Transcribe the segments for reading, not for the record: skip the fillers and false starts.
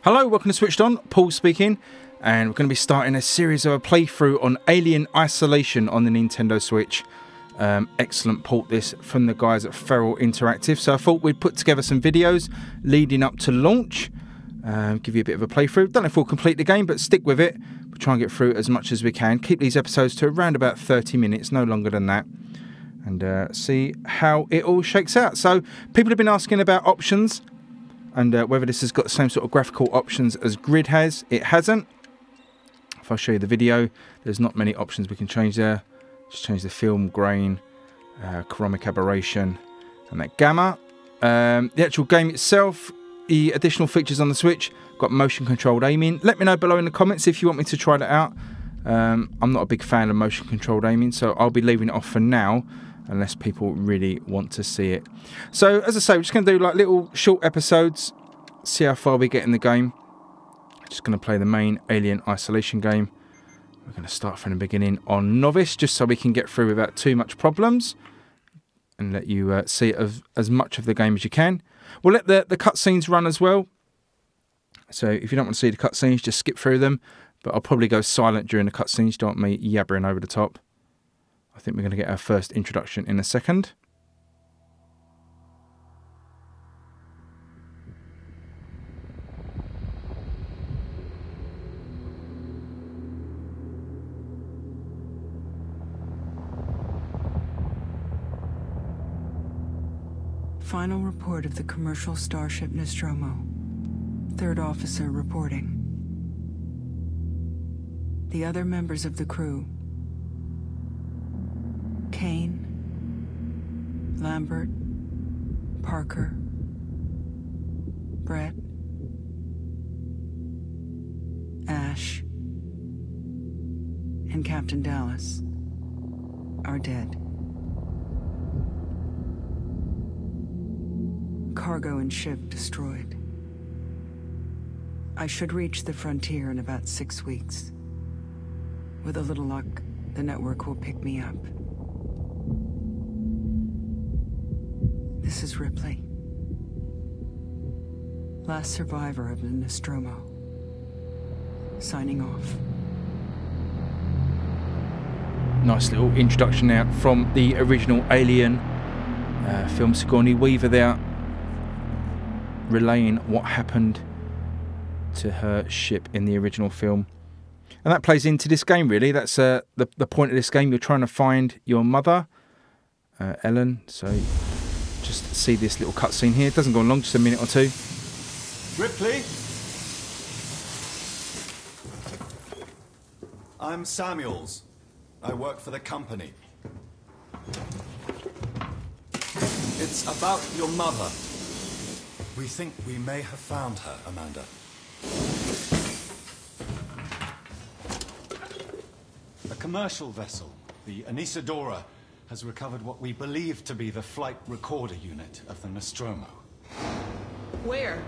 Hello, welcome to Switched On, Paul speaking, and we're going to be starting a series of a playthrough on Alien Isolation on the Nintendo Switch. Excellent port this from the guys at Feral Interactive, so I thought we'd put together some videos leading up to launch, give you a bit of a playthrough. Don't know if we'll complete the game, but stick with it. We'll try and get through as much as we can. Keep these episodes to around about 30 minutes, no longer than that, and see how it all shakes out. So people have been asking about options, and whether this has got the same sort of graphical options as Grid has. It hasn't. If I show you the video, there's not many options we can change there. Just change the film grain, chromic aberration, and that gamma. The actual game itself, the additional features on the Switch, got motion controlled aiming. Let me know below in the comments if you want me to try that out. I'm not a big fan of motion controlled aiming, so I'll be leaving it off for now, unless people really want to see it. So, as I say, we're just going to do like little short episodes, see how far we get in the game. Just going to play the main Alien Isolation game. We're going to start from the beginning on Novice, just so we can get through without too much problems, and let you see as much of the game as you can. We'll let the cutscenes run as well. So, if you don't want to see the cutscenes, just skip through them. But I'll probably go silent during the cutscenes, don't want me yabbering over the top. I think we're going to get our first introduction in a second. Final report of the commercial starship Nostromo. Third officer reporting. The other members of the crew: Kane, Lambert, Parker, Brett, Ash, and Captain Dallas are dead. Cargo and ship destroyed. I should reach the frontier in about 6 weeks. With a little luck, the network will pick me up. This is Ripley, last survivor of the Nostromo, signing off. Nice little introduction there from the original Alien film. Sigourney Weaver there, relaying what happened to her ship in the original film. And that plays into this game, really. That's the point of this game. You're trying to find your mother, Ellen. So just see this little cutscene here. It doesn't go on long, just a minute or two. Ripley? I'm Samuels. I work for the company. It's about your mother. We think we may have found her, Amanda. A commercial vessel, the Anisadora, has recovered what we believe to be the flight recorder unit of the Nostromo. Where?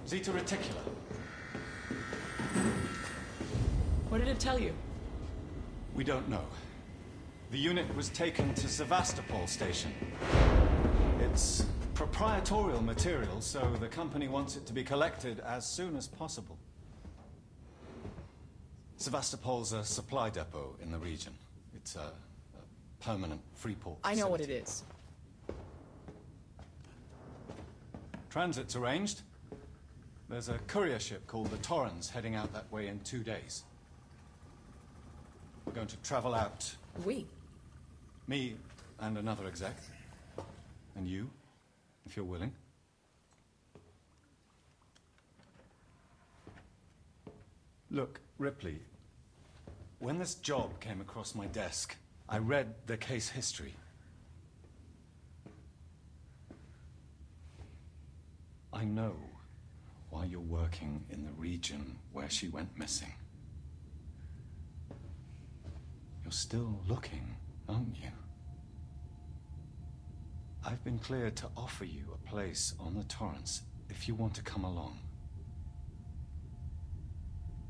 Zeta Reticula. What did it tell you? We don't know. The unit was taken to Sevastopol Station. It's proprietorial material, so the company wants it to be collected as soon as possible. Sevastopol's a supply depot in the region. It's a permanent free port facility. I know what it is. Transit's arranged. There's a courier ship called the Torrens heading out that way in 2 days. We're going to travel out. We? Me and another exec. And you, if you're willing. Look, Ripley, when this job came across my desk, I read the case history. I know why you're working in the region where she went missing. You're still looking, aren't you? I've been cleared to offer you a place on the Torrens if you want to come along.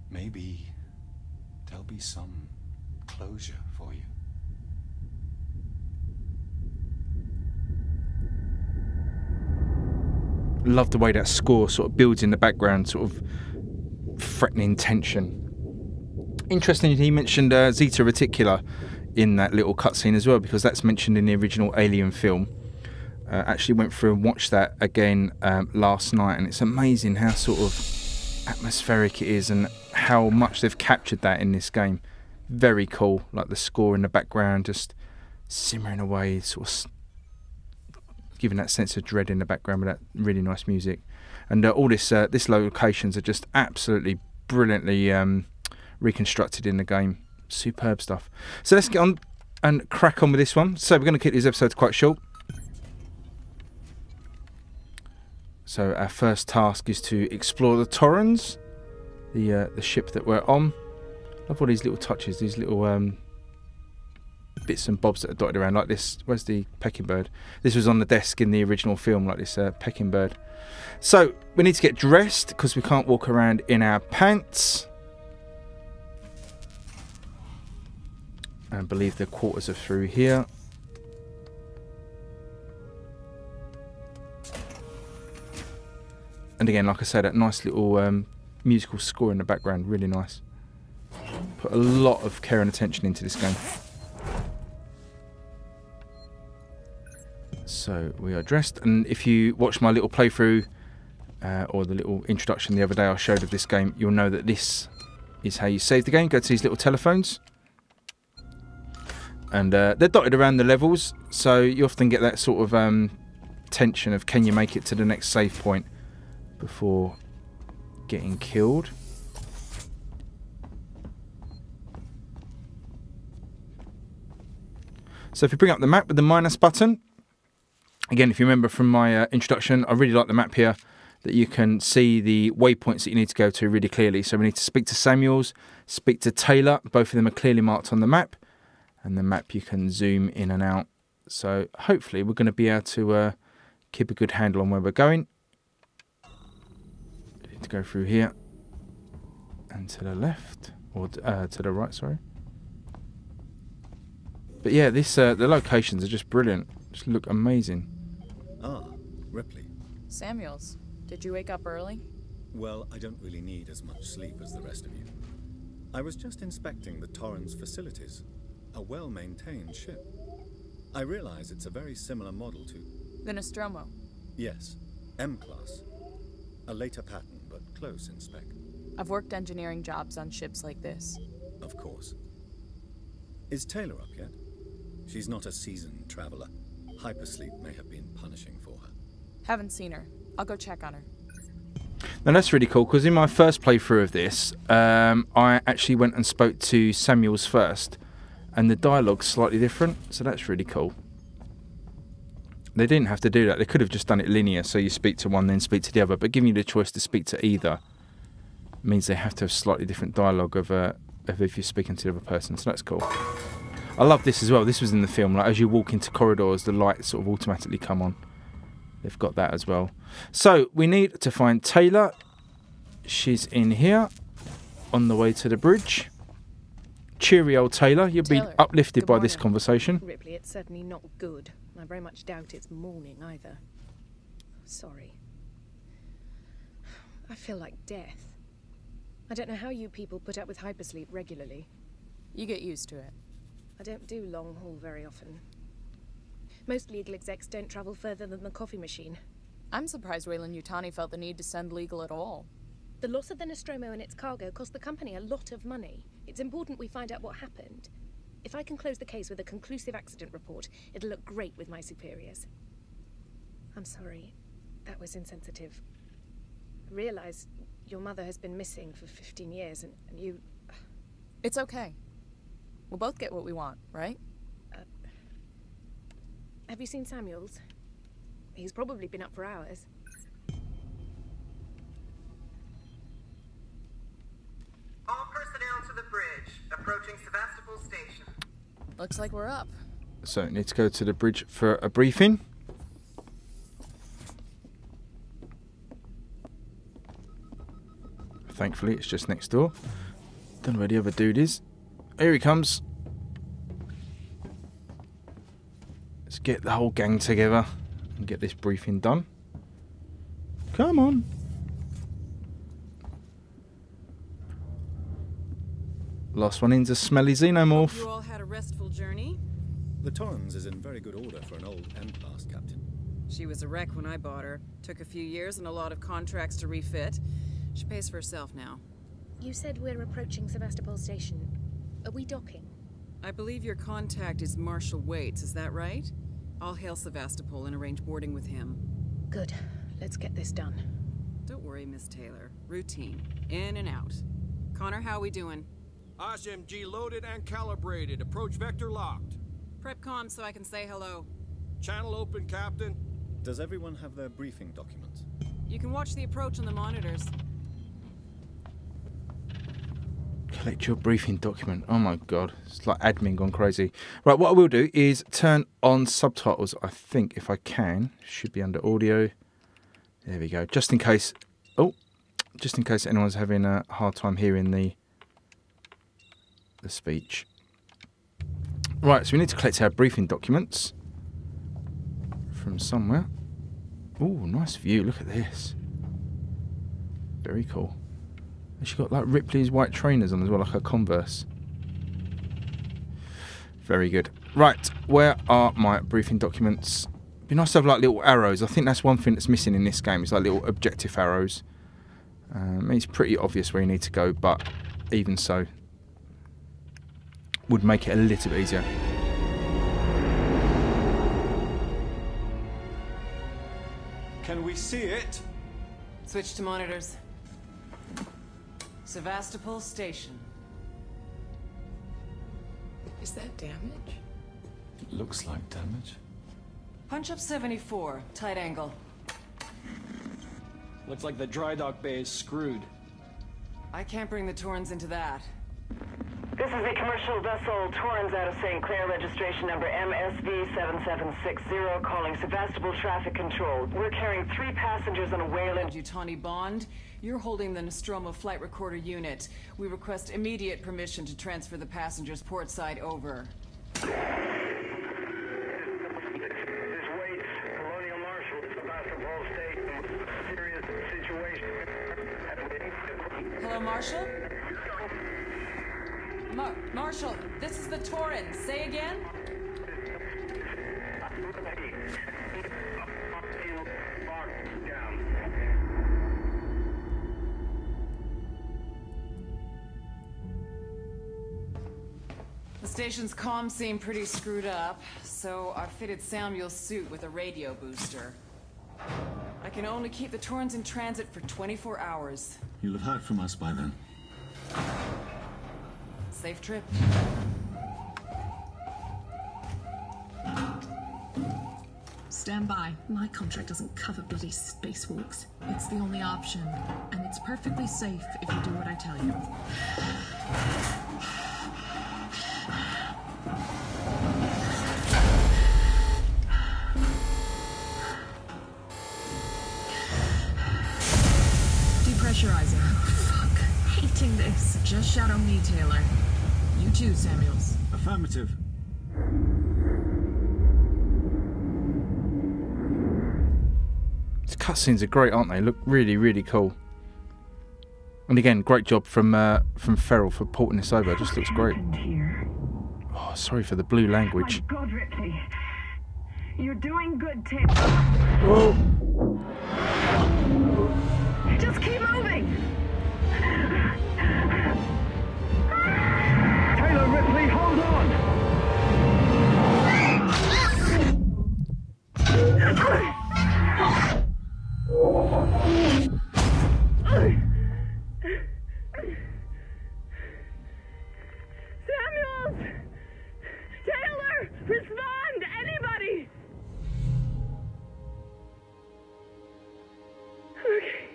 Maybe there'll be some closure for you. Love the way that score sort of builds in the background, sort of threatening tension. Interesting, he mentioned Zeta Reticula in that little cutscene as well, because that's mentioned in the original Alien film. Actually went through and watched that again last night, and it's amazing how sort of atmospheric it is and how much they've captured that in this game. Very cool, like the score in the background just simmering away, sort of giving that sense of dread in the background with that really nice music. And all this locations are just absolutely brilliantly reconstructed in the game. Superb stuff. So let's get on and crack on with this one. So we're going to keep these episodes quite short. So our first task is to explore the Torrens, the ship that we're on. Love all these little touches, these little bits and bobs that are dotted around, like this. Where's the pecking bird? This was on the desk in the original film, like this pecking bird. So we need to get dressed because we can't walk around in our pants. I believe the quarters are through here. And again, like I said, that nice little musical score in the background, really nice. Put a lot of care and attention into this game. So we are dressed, and if you watch my little playthrough or the little introduction the other day I showed of this game, you'll know that this is how you save the game. Go to these little telephones, and they're dotted around the levels, so you often get that sort of tension of can you make it to the next save point before getting killed. So if you bring up the map with the minus button, again, if you remember from my introduction, I really like the map here, that you can see the waypoints that you need to go to really clearly. So we need to speak to Samuels, speak to Taylor. Both of them are clearly marked on the map. And the map you can zoom in and out. So hopefully we're going to be able to keep a good handle on where we're going. We need to go through here and to the left, or to the right, sorry. But yeah, this the locations are just brilliant. Just look amazing. Ah, Ripley. Samuels, did you wake up early? Well, I don't really need as much sleep as the rest of you. I was just inspecting the Torrens Facilities. A well-maintained ship. I realize it's a very similar model to... The Nostromo. Yes, M-Class. A later pattern, but close in spec. I've worked engineering jobs on ships like this. Of course. Is Taylor up yet? She's not a seasoned traveler. Hypersleep may have been punishing for her. Haven't seen her. I'll go check on her. Now that's really cool, because in my first playthrough of this, I actually went and spoke to Samuels first. And the dialogue's slightly different, so that's really cool. They didn't have to do that. They could have just done it linear, so you speak to one, then speak to the other. But giving you the choice to speak to either means they have to have slightly different dialogue of if you're speaking to the other person, so that's cool. I love this as well. This was in the film. Like as you walk into corridors, the lights sort of automatically come on. They've got that as well. So we need to find Taylor. She's in here, on the way to the bridge. Cheery old Taylor, you'll be uplifted by this conversation. Ripley, it's certainly not good. I very much doubt it's morning either. Sorry. I feel like death. I don't know how you people put up with hypersleep regularly. You get used to it. I don't do long haul very often. Most legal execs don't travel further than the coffee machine. I'm surprised Weyland-Yutani felt the need to send legal at all. The loss of the Nostromo and its cargo cost the company a lot of money. It's important we find out what happened. If I can close the case with a conclusive accident report, it'll look great with my superiors. I'm sorry. That was insensitive. I realize your mother has been missing for 15 years and you... It's okay. We'll both get what we want, right? Have you seen Samuels? He's probably been up for hours. All personnel to the bridge, approaching Sevastopol Station. Looks like we're up. So, need to go to the bridge for a briefing. Thankfully, it's just next door. Don't know where the other dude is. Here he comes. Let's get the whole gang together and get this briefing done. Come on. Last one in's a smelly xenomorph. You all had a restful journey? The Torrens is in very good order for an old M-class captain. She was a wreck when I bought her. Took a few years and a lot of contracts to refit. She pays for herself now. You said we're approaching Sevastopol Station. Are we docking? I believe your contact is Marshal Waits, is that right? I'll hail Sevastopol and arrange boarding with him. Good. Let's get this done. Don't worry, Miss Taylor. Routine. In and out. Connor, how we doing? SMG loaded and calibrated. Approach vector locked. Prep comm so I can say hello. Channel open, Captain. Does everyone have their briefing documents? You can watch the approach on the monitors. Collect your briefing document. Oh my god. It's like admin gone crazy. Right, what I will do is turn on subtitles, I think, if I can. Should be under audio. There we go. Just in case... Oh! Just in case anyone's having a hard time hearing the speech. Right, so we need to collect our briefing documents from somewhere. Oh, nice view. Look at this. Very cool. And she got like Ripley's white trainers on as well, like her Converse. Very good. Right, where are my briefing documents? Be nice to have like little arrows. I think that's one thing that's missing in this game. Is like little objective arrows. It's pretty obvious where you need to go, but even so, would make it a little bit easier. Can we see it? Switch to monitors. Sevastopol Station. Is that damage? Looks like damage. Punch up 74, tight angle. Looks like the dry dock bay is screwed. I can't bring the Torrens into that. This is the commercial vessel Torrens out of St. Clair, registration number MSV7760, calling Sevastopol Traffic Control. We're carrying 3 passengers on a Wayland. Yutani Bond, you're holding the Nostromo flight recorder unit. We request immediate permission to transfer the passengers port side over. This Waits, Colonial Marshal, Sevastopol Station. Serious situation. Hello, Marshal? Marshal, this is the Torrens. Say again? The station's comms seem pretty screwed up, so I've fitted Samuel's suit with a radio booster. I can only keep the Torrens in transit for 24 hours. You'll have heard from us by then. Safe trip. Stand by. My contract doesn't cover bloody spacewalks. It's the only option, and it's perfectly safe if you do what I tell you. Depressurizing. Fuck. Hating this. Just shadow me, Taylor. You too, Samuels. Affirmative. These cutscenes are great, aren't they? Look really, really cool. And again, great job from Feral for porting this over. It just looks great. Oh, sorry for the blue language. Oh my God, Ripley. You're doing good, Tim. Whoa. Just keep moving. Taylor, Ripley, hold on. Samuels! Taylor! Respond! Anybody! Okay.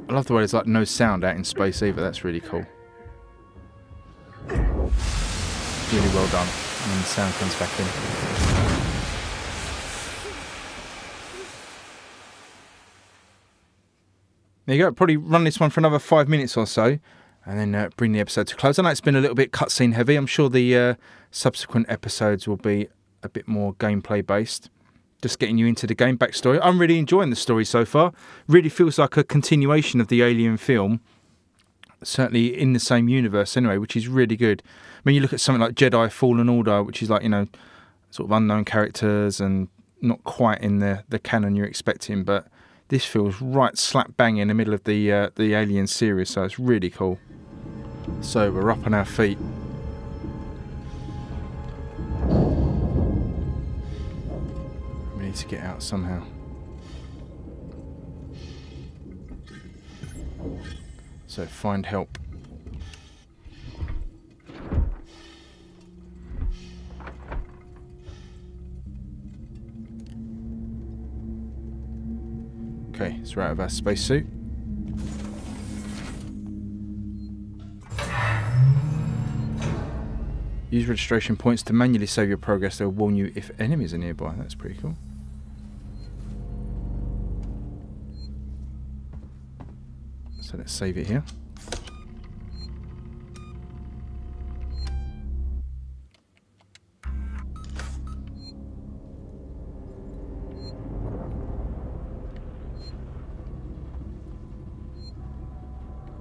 I love the way there's like no sound out in space either. That's really cool. Really well done. And then the sound comes back in. There you go. Probably run this one for another 5 minutes or so. and then bring the episode to close. I know it's been a little bit cutscene heavy. I'm sure the subsequent episodes will be a bit more gameplay based. Just getting you into the game backstory. I'm really enjoying the story so far. Really feels like a continuation of the Alien film. Certainly in the same universe anyway, which is really good. I mean, you look at something like Jedi Fallen Order, which is like, you know, sort of unknown characters and not quite in the canon you're expecting, but this feels right slap bang in the middle of the Alien series, so it's really cool. So we're up on our feet. We need to get out somehow. So find help. Okay, so we're out of our spacesuit. Use registration points to manually save your progress. They'll warn you if enemies are nearby. That's pretty cool. So let's save it here.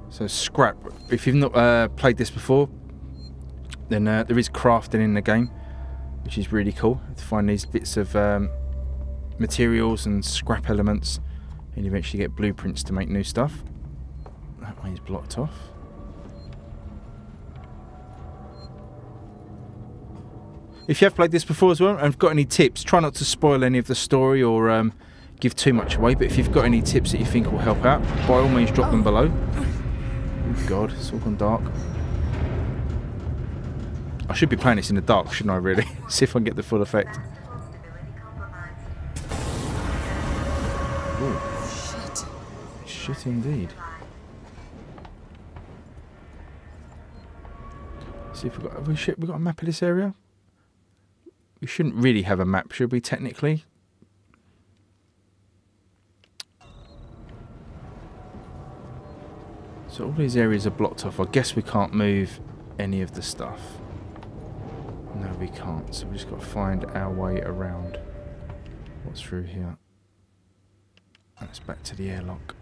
So scrap. If you've not played this before, then there is crafting in the game, which is really cool. To find these bits of materials and scrap elements, and you eventually get blueprints to make new stuff. That way is blocked off. If you have played this before as well and have got any tips, try not to spoil any of the story or give too much away, but if you've got any tips that you think will help out, by all means drop them below. Oh god, it's all gone dark. I should be playing this in the dark, shouldn't I, really? See if I can get the full effect. Ooh. Shit. Shit indeed. See if have we got a map of this area? We shouldn't really have a map, should we, technically? So all these areas are blocked off. I guess we can't move any of the stuff. No, we can't. So we just got to find our way around. What's through here? That's back to the airlock.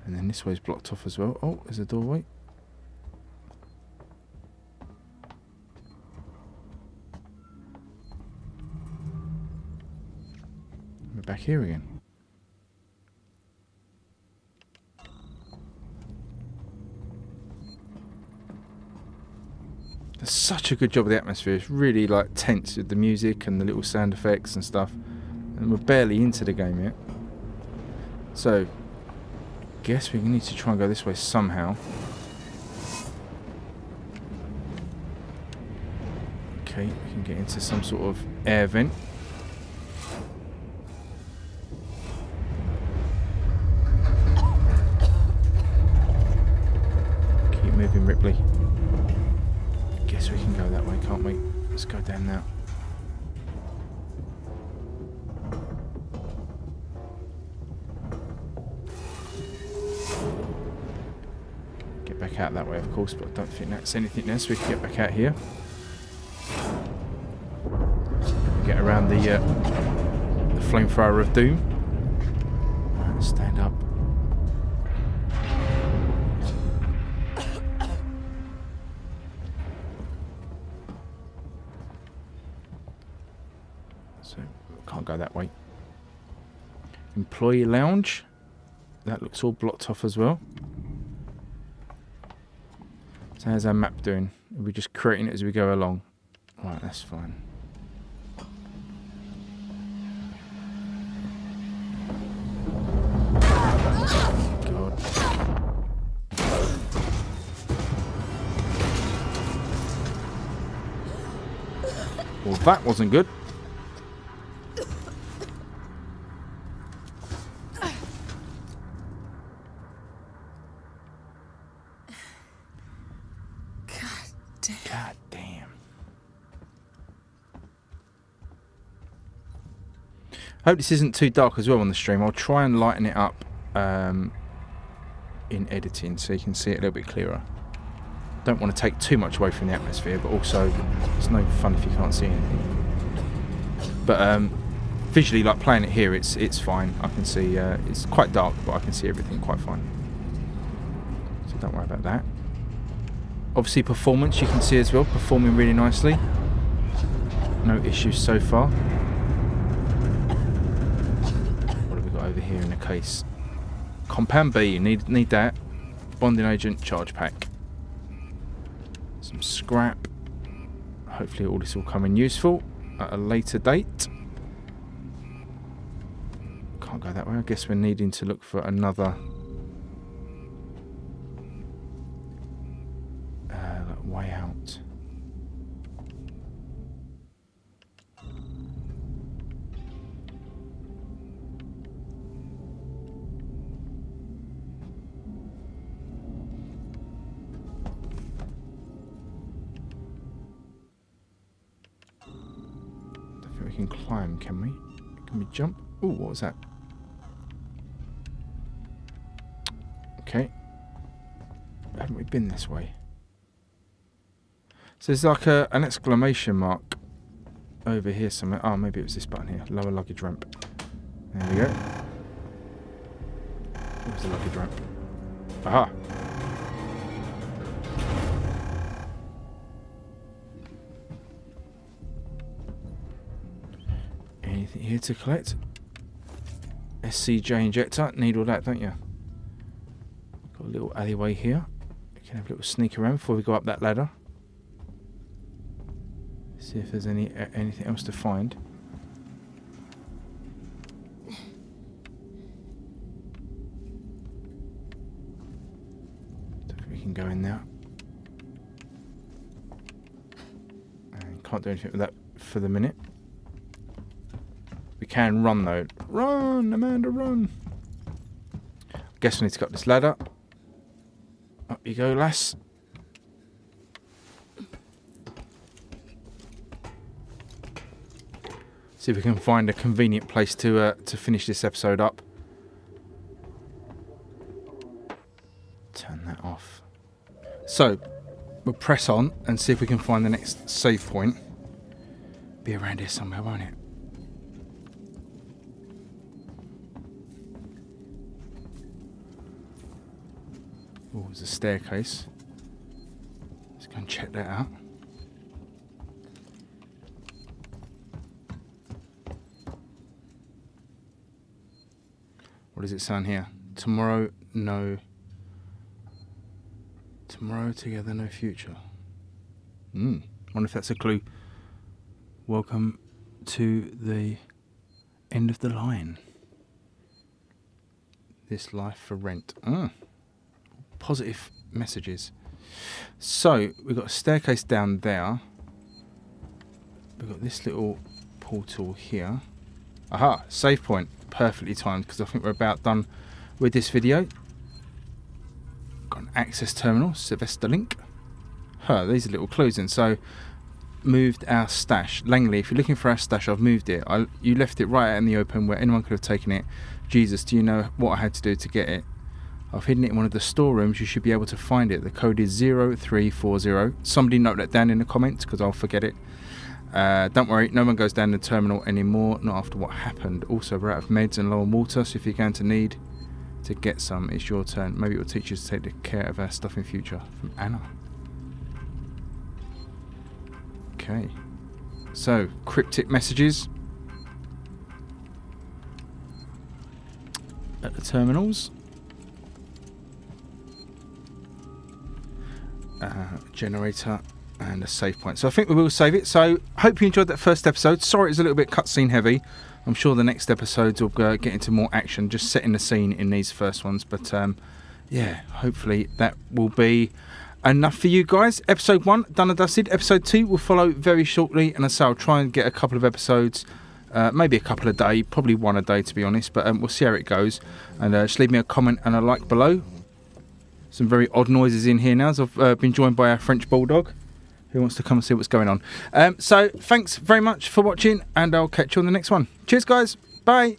And then this way's blocked off as well. Oh, there's a doorway. We're back here again. There's such a good job of the atmosphere. It's really like tense with the music and the little sound effects and stuff. And we're barely into the game yet. So, guess we need to try and go this way somehow. Okay, we can get into some sort of air vent. Keep moving, Ripley. Guess we can go that way, can't we? Let's go down now. Get back out that way, of course, but I don't think that's anything else. We can get back out here. Get around the flamethrower of doom. Right, stand up. So can't go that way. Employee lounge. That looks all blocked off as well. So how's our map doing? Are we just creating it as we go along? Right, that's fine. God. Well, that wasn't good. God damn. I hope this isn't too dark as well on the stream. I'll try and lighten it up in in editing so you can see it a little bit clearer. Don't want to take too much away from the atmosphere, but also it's no fun if you can't see anything. But visually, like playing it here, it's fine. I can see it's quite dark, but I can see everything quite fine. So don't worry about that. Obviously, performance you can see as well, performing really nicely. No issues so far. What have we got over here in the case? Compound B, you need that. Bonding agent, charge pack. Some scrap. Hopefully all this will come in useful at a later date. Can't go that way. I guess we're needing to look for another way out. Don't think we can climb, can we? Can we jump? Oh, what was that? Okay. Haven't we been this way? So there's like an exclamation mark over here somewhere. Oh, maybe it was this button here. Lower luggage ramp. There we go. Where's the luggage ramp? Aha! Anything here to collect? SCJ injector. Need all that, don't you? Got a little alleyway here. We can have a little sneak around before we go up that ladder. See if there's anything else to find. Don't think we can go in there. And can't do anything with that for the minute. We can run though. Run, Amanda, run! I guess we need to go up this ladder. Up you go, lass. See if we can find a convenient place to finish this episode up. Turn that off. So, we'll press on and see if we can find the next save point. Be around here somewhere, won't it? Oh, there's a staircase. Let's go and check that out. What does it sound here? Tomorrow, no. Tomorrow, together, no future. Wonder if that's a clue. Welcome to the end of the line. This life for rent. Positive messages. So, we've got a staircase down there. We've got this little portal here. Aha, save point. Perfectly timed because I think we're about done with this video. Got an access terminal, Sevastopol. These are little clues in. So, moved our stash. Langley, if you're looking for our stash, I've moved it. You left it right out in the open where anyone could have taken it. Jesus, do you know what I had to do to get it? I've hidden it in one of the storerooms. You should be able to find it. The code is 0340. Somebody note that down in the comments because I'll forget it. Don't worry, no one goes down the terminal anymore, not after what happened. Also, we're out of meds and low on water, so if you're going to need to get some, it's your turn. Maybe it will teach us to take care of our stuff in future. From Anna. Okay. So, cryptic messages at the terminals. Generator. And a save point. So I think we will save it. So hope you enjoyed that first episode. Sorry it's a little bit cutscene heavy. I'm sure the next episodes will get into more action, just setting the scene in these first ones. But yeah, hopefully that will be enough for you guys. Episode 1 done and dusted. Episode 2 will follow very shortly, and so I'll try and get a couple of episodes, maybe a couple a day, probably one a day to be honest, but we'll see how it goes. And just leave me a comment and a like below. Some very odd noises in here now, as I've been joined by our French bulldog who wants to come and see what's going on. So thanks very much for watching, and I'll catch you on the next one. Cheers guys, bye.